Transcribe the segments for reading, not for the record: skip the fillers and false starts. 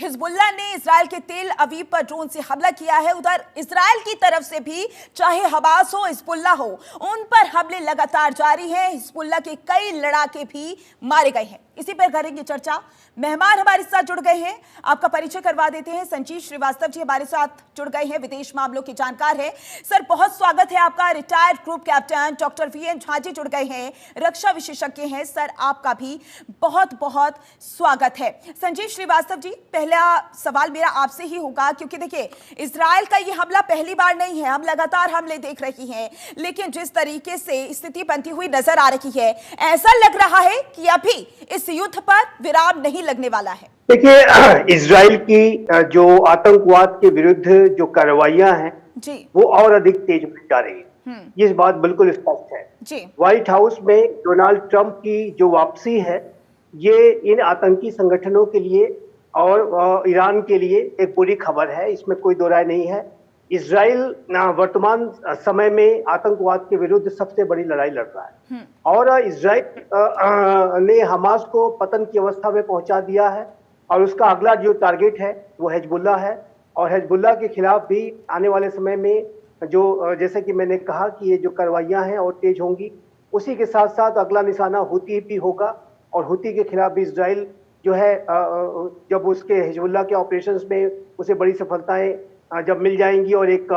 Hezbollah ने Israel के तेल अवीव पर ड्रोन से हमला किया है, उधर इजराइल की तरफ से भी चाहे हमास हो हिजबुल्लाह हो, उन पर हमले लगातार जारी हैं। हिजबुल्लाह के कई लड़ाके भी मारे गए हैं। इसी पर करेंगे चर्चा। मेहमान हमारे साथ जुड़ गए हैं, आपका परिचय करवा देते हैं। संजीव श्रीवास्तव जी हमारे साथ जुड़ गए हैं, विदेश मामलों के जानकार हैं। सर बहुत स्वागत है आपका। Retired group captain doctor V N Jha ji जुड़ गए हैं, रक्षा विशेषज्ञ हैं। सर आपका भी बहुत बहुत स्वागत है। संजीव श्रीवास्तव जी, पहला सवाल मेरा आपसे ही होगा, क्योंकि देखिए इजराइल का ये हमला पहली बार नहीं है, हम लगातार हमले देख रही हैं, लेकिन जिस तरीके से स्थिति बनती हुई नजर आ रही है, ऐसा लग रहा है कि अभी इस युद्ध पर विराम नहीं लगने वाला है। देखिए, इजराइल की जो आतंकवाद के विरुद्ध जो कार्रवाइयां हैं जी, वो और अधिक तेज होती जा रही है। ये बात बिल्कुल स्पष्ट है जी। व्हाइट हाउस में डोनाल्ड ट्रंप की जो वापसी है, ये इन आतंकी संगठनों के लिए और ईरान के लिए एक बुरी खबर है, इसमें कोई दो राय नहीं है। इजराइल वर्तमान समय में आतंकवाद के विरुद्ध सबसे बड़ी लड़ाई लड़ रहा है और इजराइल ने हमास को पतन की अवस्था में पहुंचा दिया है और उसका अगला जो टारगेट है वो हिजबुल्लाह है। और हिजबुल्लाह के खिलाफ भी आने वाले समय में जो जैसे कि मैंने कहा कि ये जो कार्रवाइयां हैं और तेज होंगी, उसी के साथ साथ अगला निशाना हुती भी होगा और हुती के खिलाफ भी इजराइल जो है जब उसके हिजबुल्लाह के ऑपरेशंस में उसे बड़ी सफलताएं जब मिल जाएंगी और एक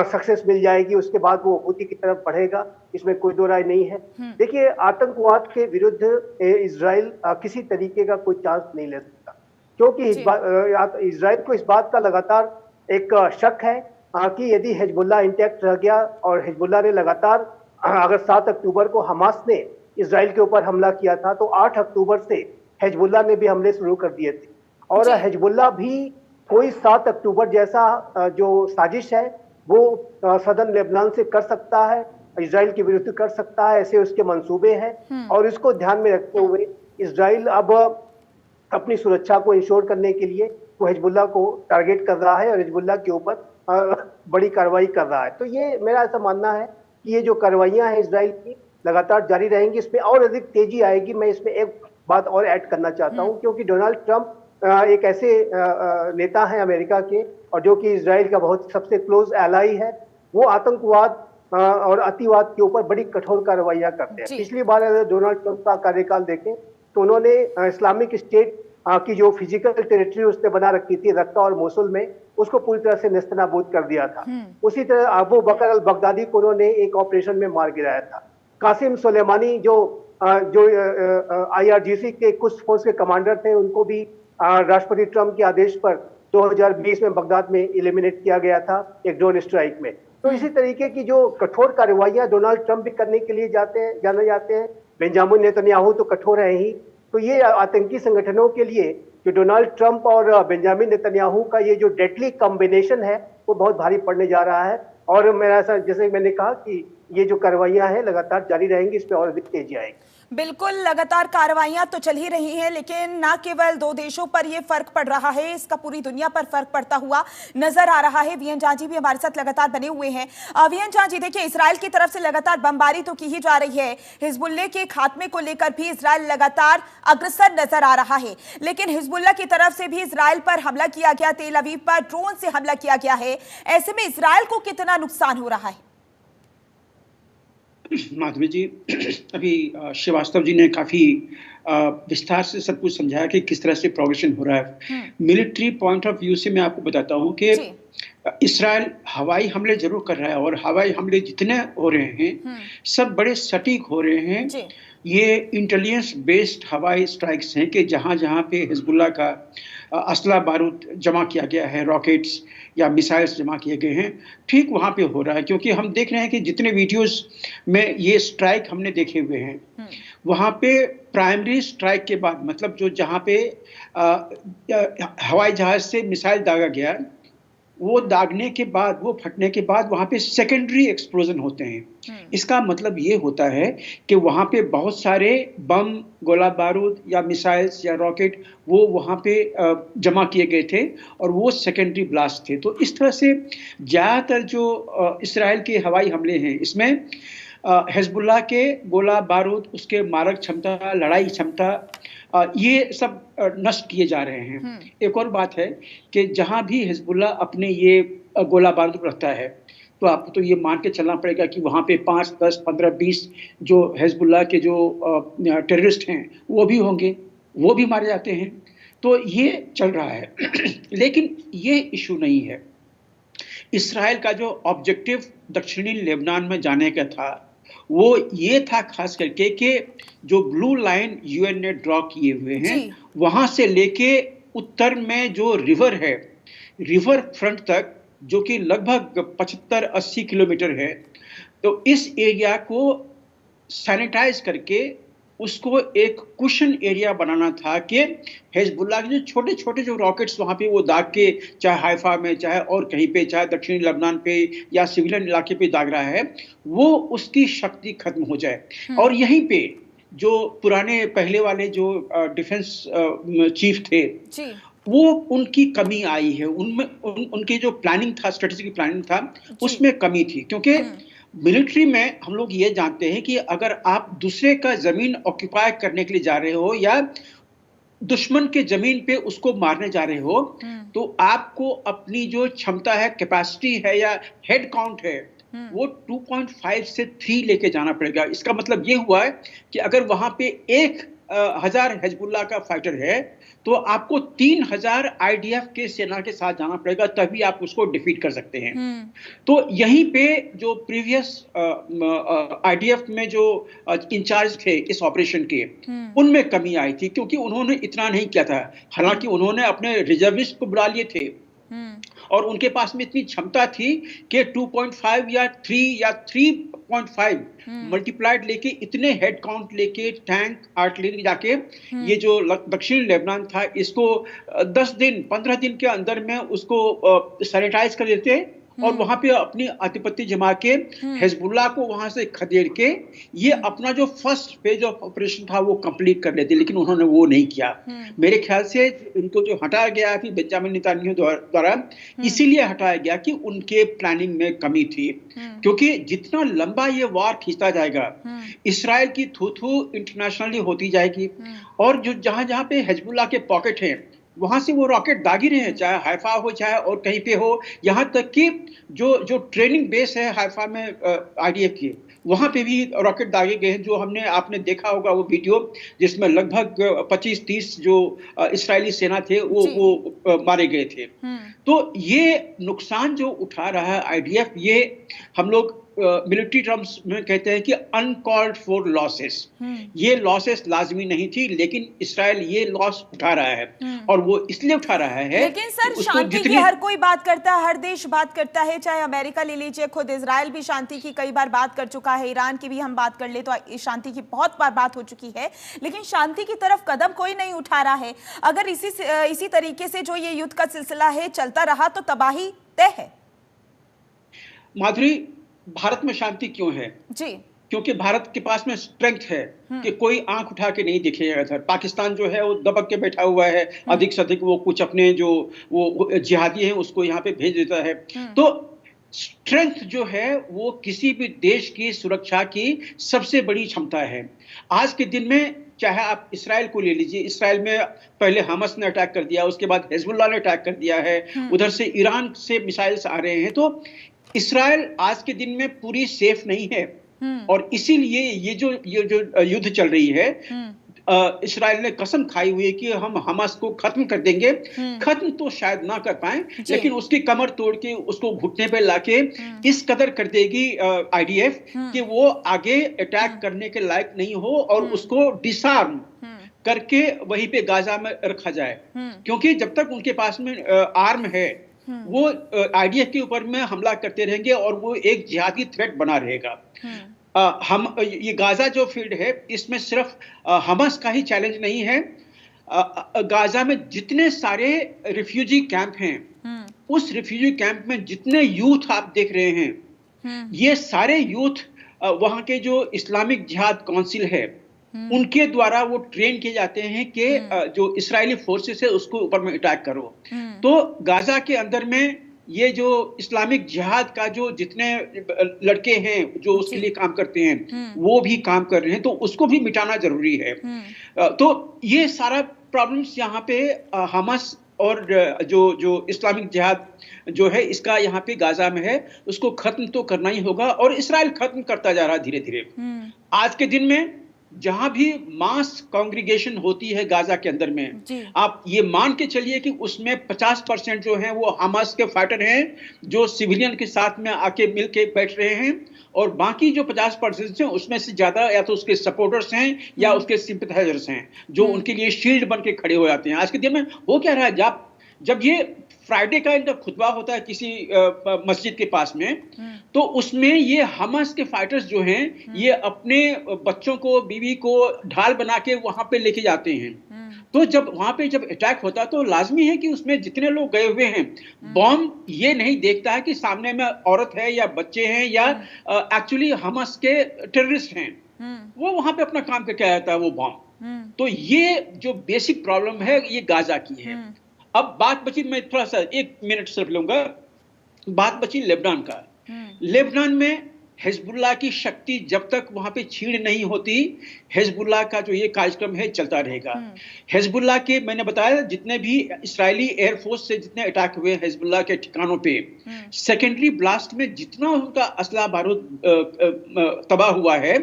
सक्सेस मिल जाएगी, उसके बाद वो हुती की तरफ बढ़ेगा, इसमें कोई दो राय नहीं है। देखिए, आतंकवाद के विरुद्ध इजराइल किसी तरीके का कोई चांस नहीं ले सकता, क्योंकि इजराइल को इस बात का लगातार एक शक है कि यदि हिजबुल्लाह इंटैक्ट रह गया और हिजबुल्लाह ने लगातार अगर 7 अक्टूबर को हमास ने इजराइल के ऊपर हमला किया था, तो 8 अक्टूबर से हिजबुल्लाह ने भी हमले शुरू कर दिए थे और हिजबुल्लाह भी कोई 7 अक्टूबर जैसा जो साजिश है वो सदन लेबनान से कर सकता है, इजराइल के विरुद्ध कर सकता है, ऐसे उसके मंसूबे हैं। और इसको ध्यान में रखते हुए इजराइल अब अपनी सुरक्षा को इंश्योर करने के लिए वो हिजबुल्लाह को टारगेट कर रहा है और हिजबुल्लाह के ऊपर बड़ी कार्रवाई कर रहा है। तो ये मेरा ऐसा मानना है कि ये जो कार्रवाइयां हैं इजराइल की लगातार जारी रहेंगी, इसमें और अधिक तेजी आएगी। मैं इसमें एक बात और ऐड करना चाहता हूं, क्योंकि डोनाल्ड ट्रंप एक ऐसे नेता हैं अमेरिका के और जो कि इजराइल का बहुत सबसे क्लोज एलाई है। वो आतंकवाद और अतिवाद के ऊपर बड़ी कठोर कार्रवाइयां करते हैं। पिछली बार अगर डोनाल्ड ट्रंप का कार्यकाल देखें तो उन्होंने इस्लामिक स्टेट की जो फिजिकल टेरिटरी उसने बना रखी थी रक्का और मोसुल में, उसको पूरी तरह से नेस्तनाबूद कर दिया था। उसी तरह अबू बकर अल बगदादी को उन्होंने एक ऑपरेशन में मार गिराया था। कासिम सुलेमानी जो IRGC के कुछ फोर्स के कमांडर थे, उनको भी राष्ट्रपति ट्रंप के आदेश पर 2020 में बगदाद में एलिमिनेट किया गया था एक ड्रोन स्ट्राइक में। तो इसी तरीके की जो कठोर कार्रवाइयां डोनाल्ड ट्रंप भी करने के लिए जाने जाते हैं, बेंजामिन नेतन्याहू तो कठोर है ही। तो ये आतंकी संगठनों के लिए जो डोनाल्ड ट्रंप और बेंजामिन नेतन्याहू का ये जो डेडली कॉम्बिनेशन है वो बहुत भारी पड़ने जा रहा है। और मेरा ऐसा, जैसे मैंने कहा कि ये जो कार्रवाइयां हैं लगातार जारी रहेंगी, इसमें और अधिक तेजी आएगी। बिल्कुल, लगातार कार्रवाइयां तो चल ही रही हैं, लेकिन न केवल 2 देशों पर यह फर्क पड़ रहा है, इसका पूरी दुनिया पर फर्क पड़ता हुआ नजर आ रहा है। वीएन झा जी भी हमारे साथ लगातार बने हुए हैं। वीएन झा जी, देखिए इजराइल की तरफ से लगातार बमबारी तो की ही जा रही है, हिजबुल्लाह के खात्मे को लेकर भी इजराइल लगातार अग्रसर नजर आ रहा है, लेकिन हिजबुल्लाह की तरफ से भी इजराइल पर हमला किया गया, तेल अवीव पर ड्रोन से हमला किया गया है। ऐसे में इजराइल को कितना नुकसान हो रहा है? माधवी जी, अभी श्रीवास्तव जी ने काफी विस्तार से सब कुछ समझाया कि किस तरह से प्रोग्रेशन हो रहा है। मिलिट्री पॉइंट ऑफ व्यू से मैं आपको बताता हूं कि इस्राइल हवाई हमले जरूर कर रहा है और हवाई हमले जितने हो रहे हैं सब बड़े सटीक हो रहे हैं। ये इंटेलिजेंस बेस्ड हवाई स्ट्राइक्स हैं कि जहां जहां पे हिजबुल्लाह का असला बारूद जमा किया गया है, रॉकेट्स या मिसाइल्स जमा किए गए हैं, ठीक वहां पे हो रहा है। क्योंकि हम देख रहे हैं कि जितने वीडियोस में ये स्ट्राइक हमने देखे हुए हैं, वहां पे प्राइमरी स्ट्राइक के बाद, मतलब जो जहां पे हवाई जहाज से मिसाइल दागा गया, वो दागने के बाद, वो फटने के बाद वहां पे सेकेंडरी एक्सप्लोजन होते हैं। इसका मतलब ये होता है कि वहां पे बहुत सारे बम, गोला बारूद या मिसाइल्स या रॉकेट वो वहां पे जमा किए गए थे और वो सेकेंडरी ब्लास्ट थे। तो इस तरह से ज़्यादातर जो इस्राइल के हवाई हमले हैं, इसमें हिजबुल्लाह के गोला बारूद, उसके मारक क्षमता, लड़ाई क्षमता ये सब नष्ट किए जा रहे हैं। एक और बात है कि जहां भी हिजबुल्ला अपने ये गोला बारूद रखता है, तो आपको तो ये मान के चलना पड़ेगा कि वहां पे 5, 10, 15, 20 जो हिजबुल्ला के जो टेररिस्ट हैं वो भी होंगे, वो भी मारे जाते हैं। तो ये चल रहा है लेकिन ये इशू नहीं है। इसराइल का जो ऑब्जेक्टिव दक्षिणी लेबनान में जाने का था वो ये था खास करके कि जो ब्लू लाइन यूएन ने ड्रॉ किए हुए हैं वहां से लेके उत्तर में जो रिवर है, रिवर फ्रंट तक, जो कि लगभग 75-80 किलोमीटर है, तो इस एरिया को सैनिटाइज करके उसको एक कुशन एरिया बनाना था कि हिजबुल्लाह के जो छोटे छोटे जो रॉकेट्स वहां पे वो दाग के, चाहे हाइफा में, चाहे और कहीं पे, चाहे दक्षिणी लेबनान पे या सिविलियन इलाके पे दाग रहा है, वो उसकी शक्ति खत्म हो जाए। और यहीं पे जो पुराने पहले वाले जो डिफेंस चीफ थे वो उनकी कमी आई है, उनमें उनकी जो प्लानिंग था, स्ट्रेटेजिक प्लानिंग था, उसमें कमी थी। क्योंकि मिलिट्री में हम लोग ये जानते हैं कि अगर आप दूसरे का जमीन ऑक्यूपाई करने के लिए जा रहे हो या दुश्मन के जमीन पे उसको मारने जा रहे हो, तो आपको अपनी जो क्षमता है, कैपेसिटी है या हेड काउंट है, वो 2.5 से 3 लेके जाना पड़ेगा। इसका मतलब ये हुआ है कि अगर वहां पे 1000 हिजबुल्लाह का फाइटर है तो आपको 3000 आईडीएफ के सेना के साथ जाना पड़ेगा, तभी आप उसको डिफीट कर सकते हैं। तो यहीं पे जो प्रीवियस आईडीएफ में जो इंचार्ज थे इस ऑपरेशन के, उनमें कमी आई थी, क्योंकि उन्होंने इतना नहीं किया था। हालांकि उन्होंने अपने रिजर्विस्ट को बुला लिए थे और उनके पास में इतनी क्षमता थी कि 2.5 या 3 या 3.5 मल्टीप्लाइड लेके, इतने हेड काउंट लेके, टैंक, आर्टिलरी जाके ये जो दक्षिणी लेबनान था इसको 10 दिन 15 दिन के अंदर में उसको सैनिटाइज कर देते और वहां पे अपनी आधिपत्य जमा के हिजबुल्लाह को वहां से खदेड़ के ये अपना जो फर्स्ट फेज ऑफ ऑपरेशन था वो कंप्लीट कर लेते, लेकिन उन्होंने वो नहीं किया। मेरे ख्याल से इनको जो हटाया गया फिर बेंजामिन नेतन्याहू द्वारा, इसीलिए हटाया गया कि उनके प्लानिंग में कमी थी। क्योंकि जितना लंबा ये वार खींचता जाएगा, इसराइल की थू इंटरनेशनली होती जाएगी और जो जहां जहां पे हिजबुल्लाह के पॉकेट हैं वहां से वो रॉकेट दाग ही रहे हैं, चाहे हाइफा हो चाहे और कहीं पे हो। यहां तक कि जो ट्रेनिंग बेस है हाइफा में आईडीएफ की, वहां पे भी रॉकेट दागे गए हैं। जो आपने देखा होगा वो वीडियो जिसमें लगभग 25-30 जो इस्राएली सेना थे वो मारे गए थे। तो ये नुकसान जो उठा रहा है आईडीएफ, ये हम लोग मिलिट्री टर्म्स में कहते हैं कि अनकॉल्ड फॉर लॉसेस। ये लॉसेस लाजमी नहीं थी, लेकिन इसराइल ये लॉस उठा रहा है और वो इसलिए उठा रहा है। लेकिन सर, शांति की हर कोई बात करता है, हर देश बात करता है, चाहे अमेरिका ले लीजिए, खुद इजराइल भी शांति की कई बार बात कर चुका है, ईरान की भी हम बात कर ले तो शांति की बहुत बार बात हो चुकी है, लेकिन शांति की तरफ कदम कोई नहीं उठा रहा है। अगर इसी तरीके से जो ये युद्ध का सिलसिला है चलता रहा तो तबाही तय है। माधुरी, भारत में शांति क्यों है? जी, क्योंकि भारत के पास में स्ट्रेंथ है कि कोई आंख उठा के नहीं दिखेगा इधर। पाकिस्तान जो है वो दबक के बैठा हुआ है, अधिक से अधिक वो कुछ अपने जो वो जिहादी हैं उसको यहाँ पे भेज देता है। तो स्ट्रेंथ जो है वो किसी भी देश की सुरक्षा की सबसे बड़ी क्षमता है। आज के दिन में चाहे आप इसराइल को ले लीजिए, इसराइल में पहले हमास ने अटैक कर दिया, उसके बाद हिजबुल्लाह ने अटैक कर दिया है, उधर से ईरान से मिसाइल्स आ रहे हैं। तो इसराइल आज के दिन में पूरी सेफ नहीं है और इसीलिए ये जो युद्ध चल रही है, इसराइल ने कसम खाई हुई है कि हम हमास को खत्म कर देंगे। खत्म तो शायद ना कर पाए, लेकिन उसकी कमर तोड़ के उसको घुटने पे लाके इस कदर कर देगी आईडीएफ कि वो आगे अटैक करने के लायक नहीं हो और उसको डिसआर्म करके वहीं पे गाजा में रखा जाए। क्योंकि जब तक उनके पास में आर्म है वो आईडीएफ के ऊपर में हमला करते रहेंगे और वो एक जिहादी थ्रेट बना रहेगा। हम ये गाजा जो फील्ड है इसमें सिर्फ हमास का ही चैलेंज नहीं है। गाजा में जितने सारे रिफ्यूजी कैंप हैं, उस रिफ्यूजी कैंप में जितने यूथ आप देख रहे हैं, ये सारे यूथ वहां के जो इस्लामिक जिहाद काउंसिल है उनके द्वारा वो ट्रेन किए जाते हैं कि जो इस्राएली फोर्सेस है उसको ऊपर में अटैक करो। तो गाजा के अंदर में ये जो इस्लामिक जिहाद का जो जितने लड़के हैं जो उसके लिए काम करते हैं वो भी काम कर रहे हैं, तो उसको भी मिटाना जरूरी है। तो ये सारा प्रॉब्लम्स यहाँ पे हमास और जो इस्लामिक जिहाद जो है इसका यहाँ पे गाजा में है, उसको खत्म तो करना ही होगा, और इसराइल खत्म करता जा रहा है धीरे धीरे। आज के दिन में जहां भी मास कांग्रीगेशन होती है गाजा के अंदर में, आप ये मान के चलिए कि उसमें 50% जो हैं वो हमास के फाइटर हैं जो सिविलियन के साथ में आके मिल के बैठ रहे हैं, और बाकी जो 50% हैं उसमें से ज्यादा या तो उसके सपोर्टर्स हैं या उसके सिंपथाइजर्स हैं जो उनके लिए शील्ड बन के खड़े हो जाते हैं। आज के दिन में हो क्या रहा है, जब ये फ्राइडे का इनका खुतबा होता है किसी मस्जिद के पास में, तो उसमें ये हमास के फाइटर्स जो हैं ये अपने बच्चों को, बीवी को ढाल बना के वहां पे लेके जाते हैं। तो जब वहां पे जब अटैक होता है तो लाजमी है कि उसमें जितने लोग गए हुए हैं, बॉम्ब ये नहीं देखता है कि सामने में औरत है या बच्चे हैं या एक्चुअली हमास के टेररिस्ट हैं, वो वहां पे अपना काम करके आया था वो बॉम्ब। तो ये जो बेसिक प्रॉब्लम है ये गाजा की है। अब बात बची, मैं थोड़ा सा 1 मिनट सिर्फ लूंगा, बात बची लेबनान का। लेबनान में हिजबुल्लाह की शक्ति जब तक वहां पे छीड़ नहीं होती, हिजबुल्लाह का जो ये कार्यक्रम है चलता रहेगा। हिजबुल्लाह के मैंने बताया जितने भी इस्राएली एयरफोर्स से जितने अटैक हुए हिजबुल्लाह के ठिकानों पे, सेकेंडरी ब्लास्ट में जितना उनका असला बारूद तबाह हुआ है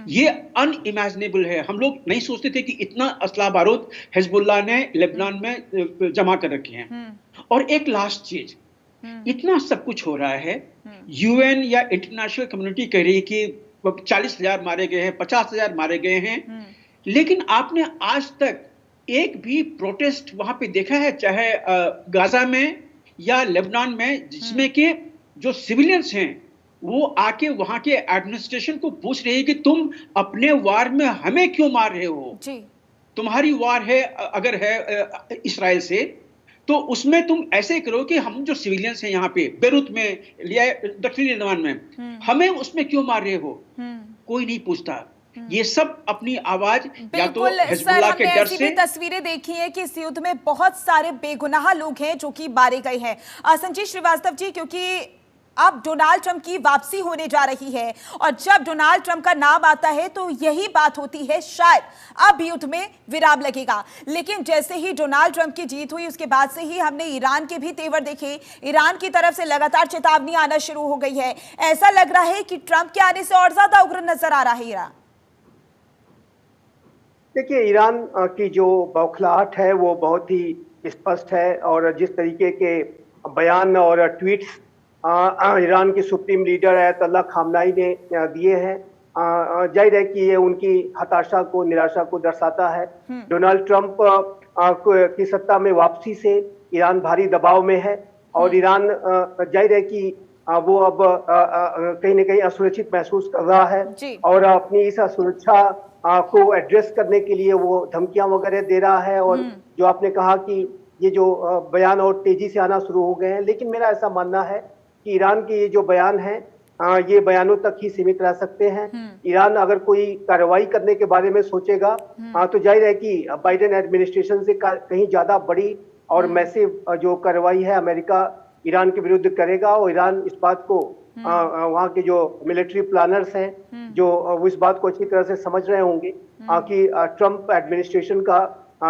ये अनइमेजिनेबल है। हम लोग नहीं सोचते थे कि इतना असला बारूद हिजबुल्लाह ने लेबनान में जमा कर रखे हैं। और एक लास्ट चीज, इतना सब कुछ हो रहा है, यूएन या इंटरनेशनल कम्युनिटी कह रही है कि 40,000 मारे गए हैं, 50,000 मारे गए हैं, लेकिन आपने आज तक एक भी प्रोटेस्ट वहां पे देखा है, चाहे गाजा में या लेबनान में, जिसमें कि जो सिविलियंस हैं वो आके वहां के एडमिनिस्ट्रेशन को पूछ रहे हैं कि तुम अपने वार में हमें क्यों मार रहे हो? तुम्हारी वार है अगर है इसराइल से, तो उसमें तुम ऐसे करो कि हम जो सिविलियंस हैं यहाँ पे बेरूत में या दक्षिणी लेबनान में, हमें उसमें क्यों मार रहे हो? कोई नहीं पूछता। ये सब अपनी आवाज या तो हिजबुल्लाह के डर से। तस्वीरें देखी है कि इस युद्ध में बहुत सारे बेगुनाह लोग हैं जो कि मारे गए हैं। संजीव श्रीवास्तव जी, क्योंकि अब डोनाल्ड ट्रंप की वापसी होने जा रही है और जब डोनाल्ड ट्रंप का नाम आता है तो यही बात होती है, शायद अब युद्ध में विराम लगेगा। लेकिन जैसे ही डोनाल्ड ट्रंप की जीत हुई उसके बाद से ही हमने ईरान के भी तेवर देखे। ईरान की तरफ से लगातार चेतावनी आना शुरू हो गई है। ऐसा लग रहा है कि ट्रंप के आने से और ज्यादा उग्र नजर आ रहा है ईरान। देखिए, ईरान की जो बौखलाहट है वो बहुत ही स्पष्ट है, और जिस तरीके के बयान और ट्वीट्स ईरान के सुप्रीम लीडर अयतुल्लाह खामनाई ने दिए हैं, जाहिर है कि ये उनकी हताशा को, निराशा को दर्शाता है। डोनाल्ड ट्रंप की सत्ता में वापसी से ईरान भारी दबाव में है, और ईरान जाहिर है कि वो अब कहीं ना कहीं असुरक्षित महसूस कर रहा है, और अपनी इस असुरक्षा को एड्रेस करने के लिए वो धमकियां वगैरह दे रहा है। और जो आपने कहा कि ये जो बयान और तेजी से आना शुरू हो गए हैं, लेकिन मेरा ऐसा मानना है कि ईरान के ये जो बयान हैं ये बयानों तक ही सीमित रह सकते हैं। ईरान अगर कोई कार्रवाई करने के बारे में सोचेगा तो जाहिर है कि बाइडेन एडमिनिस्ट्रेशन से कहीं ज्यादा बड़ी और मैसिव जो कार्रवाई है अमेरिका ईरान के विरुद्ध करेगा। और ईरान इस बात को वहाँ के जो मिलिट्री प्लानर्स हैं जो इस बात को अच्छी तरह से समझ रहे होंगे कि ट्रंप एडमिनिस्ट्रेशन का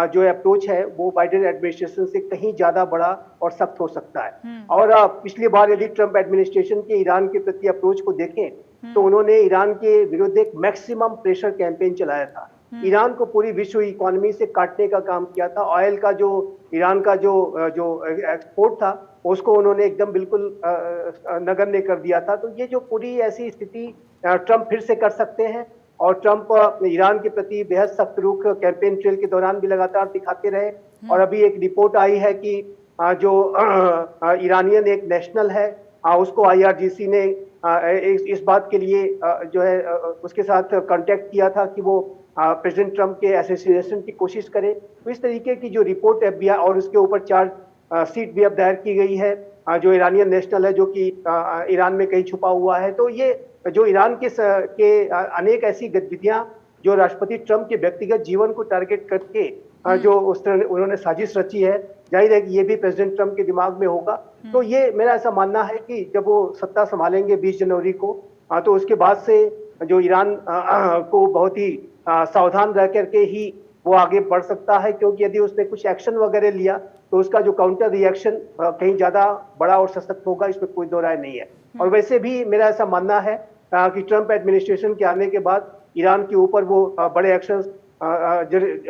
जो अप्रोच है वो बाइडेन एडमिनिस्ट्रेशन से कहीं ज्यादा बड़ा और सख्त हो सकता है। और पिछली बार यदि ट्रंप एडमिनिस्ट्रेशन के ईरान के प्रति अप्रोच को देखें तो उन्होंने ईरान के विरुद्ध एक मैक्सिमम प्रेशर कैंपेन चलाया था। ईरान को पूरी विश्व इकोनॉमी से काटने का काम किया था। ऑयल का जो ईरान का जो एक्सपोर्ट था उसको उन्होंने एकदम बिल्कुल नगण्य कर दिया था। तो ये जो पूरी ऐसी स्थिति ट्रंप फिर से कर सकते हैं, और ट्रंप ईरान के प्रति बेहद सख्त रुख कैंपेन ट्रेल के दौरान भी लगातार दिखाते रहे। और अभी एक रिपोर्ट आई है कि जो ईरानियन एक नेशनल है उसको IRGC ने इस बात के लिए जो है उसके साथ कांटेक्ट किया था कि वो प्रेसिडेंट ट्रंप के असैसिनेशन की कोशिश करे। तो इस तरीके की जो रिपोर्ट FBI और उसके ऊपर चार्जशीट भी अब दायर की गई है जो ईरानियन नेशनल है जो कि ईरान में कहीं छुपा हुआ है। तो ये जो ईरान के अनेक ऐसी गतिविधियां जो राष्ट्रपति ट्रंप के व्यक्तिगत जीवन को टारगेट करके जो उन्होंने साजिश रची है जाहिर है कि ये भी प्रेसिडेंट ट्रंप के दिमाग में होगा। तो ये मेरा ऐसा मानना है कि जब वो सत्ता संभालेंगे 20 जनवरी को, तो उसके बाद से जो ईरान को बहुत ही सावधान रह करके ही वो आगे बढ़ सकता है, क्योंकि यदि उसने कुछ एक्शन वगैरह लिया तो उसका जो काउंटर रिएक्शन कहीं ज्यादा बड़ा और सशक्त होगा, इसमें कोई दो राय नहीं है। और वैसे भी मेरा ऐसा मानना है कि ट्रंप एडमिनिस्ट्रेशन के आने के बाद ईरान के ऊपर वो बड़े एक्शन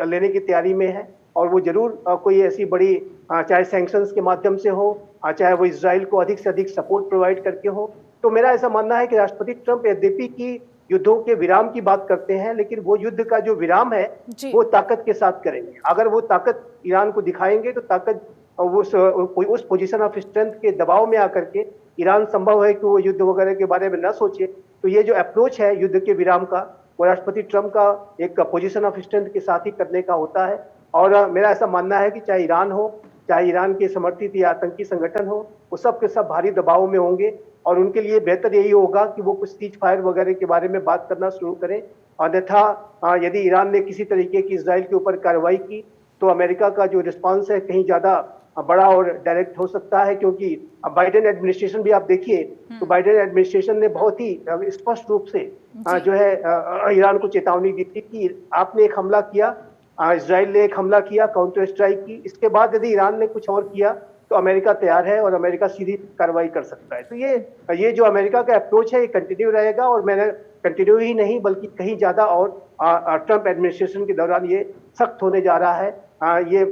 लेने की तैयारी में है, और वो जरूर कोई ऐसी बड़ी, चाहे सैंक्शंस के माध्यम से हो, चाहे वो इजराइल को अधिक से अधिक सपोर्ट प्रोवाइड करके हो। तो मेरा ऐसा मानना है कि राष्ट्रपति ट्रंप यद्यपि की युद्धों के विराम की बात करते हैं, लेकिन वो युद्ध का जो विराम है वो ताकत के साथ करेंगे। अगर वो ताकत ईरान को दिखाएंगे तो ताकत उस पोजीशन ऑफ स्ट्रेंथ के दबाव में आकर के ईरान संभव है कि वो युद्ध वगैरह के बारे में न सोचे। तो ये जो अप्रोच है युद्ध के विराम का, वो राष्ट्रपति ट्रंप का एक पोजीशन ऑफ स्ट्रेंथ के साथ ही करने का होता है। और मेरा ऐसा मानना है कि चाहे ईरान हो, चाहे ईरान के समर्थित या आतंकी संगठन हो, वो सब के सब भारी दबाव में होंगे, और उनके लिए बेहतर यही होगा कि वो कुछ सीज फायर वगैरह के बारे में बात करना शुरू करें। अन्यथा यदि ईरान ने किसी तरीके की इजराइल के ऊपर कार्रवाई की तो अमेरिका का जो रिस्पांस है कहीं ज्यादा बड़ा और डायरेक्ट हो सकता है, क्योंकि बाइडेन एडमिनिस्ट्रेशन भी आप देखिए तो बाइडेन एडमिनिस्ट्रेशन ने बहुत ही स्पष्ट रूप से जो है ईरान को चेतावनी दी थी कि आपने एक हमला किया, इजराइल ने एक हमला किया, काउंटर स्ट्राइक की, इसके बाद यदि ईरान ने कुछ और किया तो अमेरिका तैयार है और अमेरिका सीधी कार्रवाई कर सकता है। तो ये जो अमेरिका का अप्रोच है ये कंटिन्यू रहेगा, और मैंने कंटिन्यू ही नहीं बल्कि कहीं ज्यादा और ट्रंप एडमिनिस्ट्रेशन के दौरान ये सख्त होने जा रहा है। ये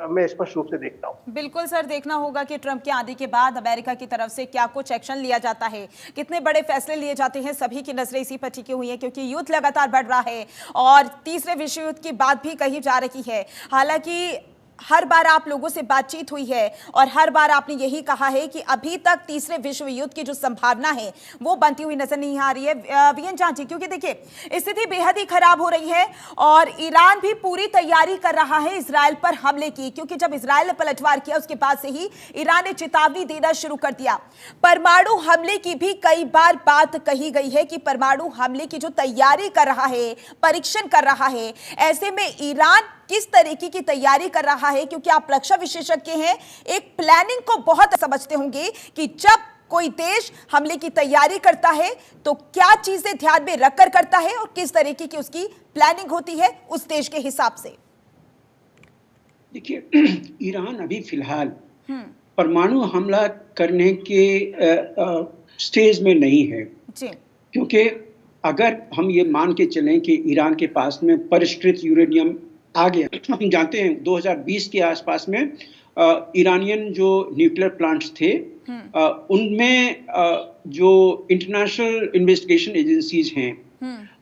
मैं स्पष्ट रूप से देखता हूँ। बिल्कुल सर, देखना होगा कि ट्रंप के आने के बाद अमेरिका की तरफ से क्या कुछ एक्शन लिया जाता है, कितने बड़े फैसले लिए जाते हैं। सभी की नजरें इसी पर टिकी हुई है, क्योंकि युद्ध लगातार बढ़ रहा है और तीसरे विश्व युद्ध की बात भी कही जा रही है। हालांकि हर बार आप लोगों से बातचीत हुई है और हर बार आपने यही कहा है कि अभी तक तीसरे विश्व युद्ध की जो संभावना है वो बनती हुई नजर नहीं आ रही है। वीएन जान जी, क्योंकि देखिए स्थिति बेहद ही खराब हो रही है और ईरान भी पूरी तैयारी कर रहा है इजराइल पर हमले की, क्योंकि जब इजराइल ने पलटवार किया उसके बाद से ही ईरान ने चेतावनी देना शुरू कर दिया। परमाणु हमले की भी कई बार बात कही गई है कि परमाणु हमले की जो तैयारी कर रहा है, परीक्षण कर रहा है, ऐसे में ईरान किस तरीके की तैयारी कर रहा है, क्योंकि आप रक्षा विशेषज्ञ हैं, एक प्लानिंग को बहुत समझते होंगे कि जब कोई देश हमले की तैयारी करता है तो क्या चीजें ध्यान में रखकर करता है और किस तरीके की उसकी प्लानिंग होती है उस देश के हिसाब से। देखिए, ईरान अभी फिलहाल परमाणु हमला करने के स्टेज में नहीं है जी। क्योंकि अगर हम ये मान के चलें कि ईरान के पास में परिष्कृत यूरेनियम आ गया, हम जानते हैं 2020 के आसपास में ईरानियन जो न्यूक्लियर प्लांट्स थे उनमें जो इंटरनेशनल इन्वेस्टिगेशन एजेंसीज हैं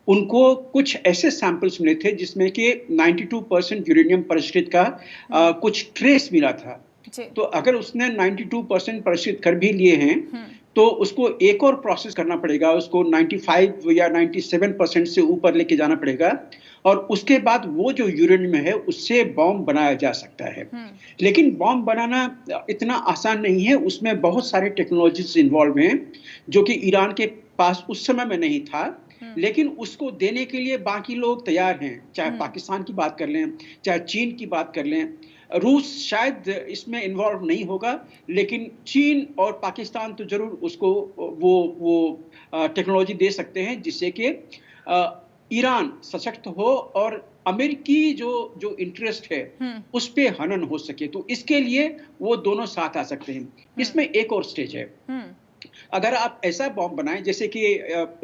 उनको कुछ ऐसे सैंपल्स मिले थे जिसमें कि 92% यूरेनियम परिष्कृत का कुछ ट्रेस मिला था। तो अगर उसने 92% परिष्कृत कर भी लिए हैं तो उसको एक और प्रोसेस करना पड़ेगा, उसको 95 या 97% से ऊपर लेके जाना पड़ेगा और उसके बाद वो जो यूरेनियम है उससे बॉम्ब बनाया जा सकता है। लेकिन बॉम्ब बनाना इतना आसान नहीं है, उसमें बहुत सारे टेक्नोलॉजीज इन्वॉल्व हैं जो कि ईरान के पास उस समय में नहीं था, लेकिन उसको देने के लिए बाकी लोग तैयार हैं। चाहे पाकिस्तान की बात कर लें, चाहे चीन की बात कर लें, रूस शायद इसमें इन्वॉल्व नहीं होगा, लेकिन चीन और पाकिस्तान तो जरूर उसको वो टेक्नोलॉजी दे सकते हैं जिससे कि ईरान सशक्त हो और अमेरिकी जो इंटरेस्ट है उस पे हनन हो सके। तो इसके लिए वो दोनों साथ आ सकते हैं। इसमें एक और स्टेज है, अगर आप ऐसा बॉम्ब बनाएं जैसे कि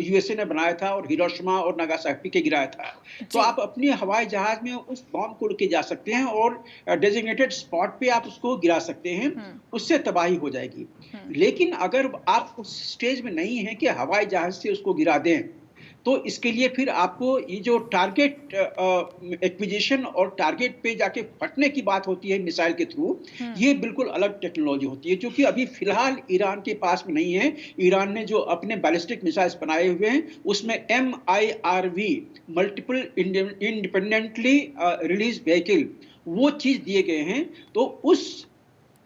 यूएसए ने बनाया था और हिरोशिमा और नागासाकी के गिराया था, तो आप अपनी हवाई जहाज में उस बॉम्ब को लेके जा सकते हैं और डेजिग्नेटेड स्पॉट पे आप उसको गिरा सकते हैं, उससे तबाही हो जाएगी। लेकिन अगर आप उस स्टेज में नहीं है कि हवाई जहाज से उसको गिरा दें, तो इसके लिए फिर आपको ये जो टारगेट एक्विजिशन और टारगेट पे जाके फटने की बात होती है मिसाइल के थ्रू, ये बिल्कुल अलग टेक्नोलॉजी होती है जो कि अभी फिलहाल ईरान के पास में नहीं है। ईरान ने जो अपने बैलिस्टिक मिसाइल्स बनाए हुए हैं उसमें MIRV multiple independently release vehicle वो चीज दिए गए हैं। तो उस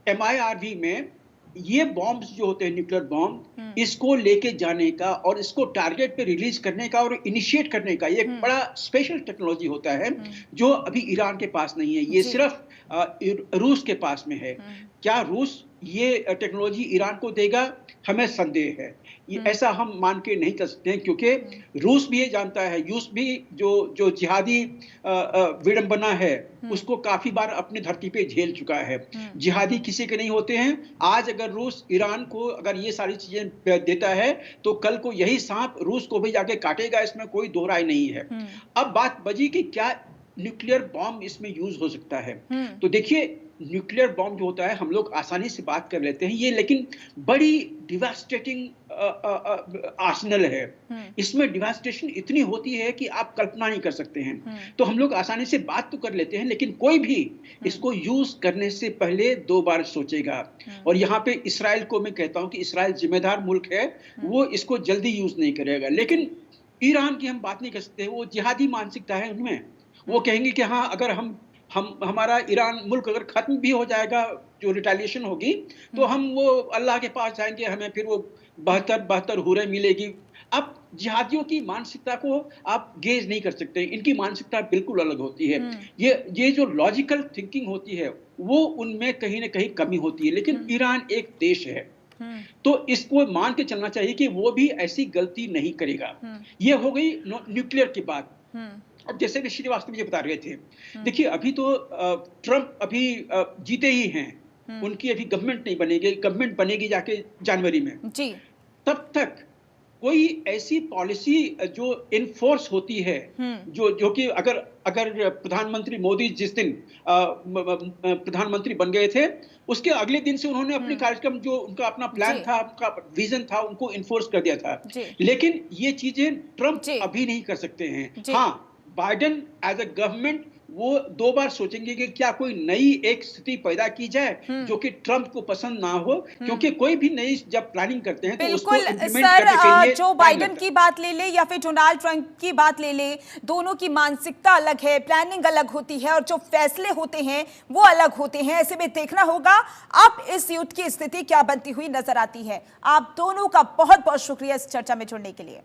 MIRV में ये बॉम्ब्स जो होते हैं न्यूक्लियर बॉम्ब, इसको लेके जाने का और इसको टारगेट पे रिलीज करने का और इनिशिएट करने का ये एक बड़ा स्पेशल टेक्नोलॉजी होता है जो अभी ईरान के पास नहीं है। ये सिर्फ रूस के पास में है। क्या रूस ये टेक्नोलॉजी ईरान को देगा? हमें संदेह है। ये ऐसा हम मान के नहीं कर सकते हैं, क्योंकि रूस भी ये जानता है, रूस भी जो जिहादी विडंबना है उसको काफी बार अपनी धरती पे झेल चुका है। जिहादी किसी के नहीं होते हैं। आज अगर रूस ईरान को अगर ये सारी चीजें देता है तो कल को यही सांप रूस को भी जाके काटेगा, इसमें कोई दोहराई नहीं है। अब बात बची कि क्या न्यूक्लियर बॉम्ब इसमें यूज हो सकता है। तो देखिए, न्यूक्लियर बॉम्ब जो होता है हम लोग आसानी से बात कर लेते हैं ये, लेकिन बड़ी डिवास्टेटिंग आर्सेनल है। इसमें डिवास्टेशन इतनी होती है कि आप कल्पना नहीं कर सकते हैं। तो हम लोग आसानी से बात तो कर लेते हैं, लेकिन कोई भी इसको यूज करने से पहले 2 बार सोचेगा। और यहाँ पे इसराइल को मैं कहता हूं कि इसराइल जिम्मेदार मुल्क है, वो इसको जल्दी यूज नहीं करेगा। लेकिन ईरान की हम बात नहीं कर सकते, वो जिहादी मानसिकता है उनमें। वो कहेंगे कि हाँ, अगर हमारा ईरान मुल्क अगर खत्म भी हो जाएगा, जो रिटेलिएशन होगी, तो हम वो अल्लाह के पास जाएंगे, हमें फिर वो 72 हुरें मिलेगी। अब जिहादियों की मानसिकता को आप गेज नहीं कर सकते, इनकी मानसिकता बिल्कुल अलग होती है। ये जो लॉजिकल थिंकिंग होती है वो उनमें कहीं ना कहीं कमी होती है। लेकिन ईरान एक देश है, तो इसको मान के चलना चाहिए कि वो भी ऐसी गलती नहीं करेगा। ये हो गई न्यूक्लियर की बात। अब जैसे कि श्रीवास्तव जी बता रहे थे, देखिए अभी तो ट्रंप अभी जीते ही हैं, उनकी अभी गवर्नमेंट नहीं बनेगी, गवर्नमेंट बनेगी जाके जनवरी में जी। तब तक कोई ऐसी पॉलिसी जो इनफोर्स होती है, जो कि अगर प्रधानमंत्री मोदी जिस दिन प्रधानमंत्री बन गए थे, उसके अगले दिन से उन्होंने अपने कार्यक्रम, जो उनका अपना प्लान था, उनका विजन था, उनको इन्फोर्स कर दिया था। लेकिन ये चीजें ट्रंप अभी नहीं कर सकते हैं। हाँ, बाइडेन एज अ गवर्नमेंट वो 2 बार सोचेंगे कि क्या कोई नई एक स्थिति पैदा की जाए जो कि ट्रंप को पसंद ना हो, क्योंकि कोई भी नई जब प्लानिंग करते हैं तो उसको इम्प्लीमेंट करने के लिए जो बाइडेन की बात ले ले या फिर डोनाल्ड ट्रंप की बात ले ले, दोनों की मानसिकता अलग है, प्लानिंग अलग होती है और जो फैसले होते हैं वो अलग होते हैं। ऐसे में देखना होगा अब इस युद्ध की स्थिति क्या बनती हुई नजर आती है। आप दोनों का बहुत बहुत शुक्रिया इस चर्चा में जुड़ने के लिए।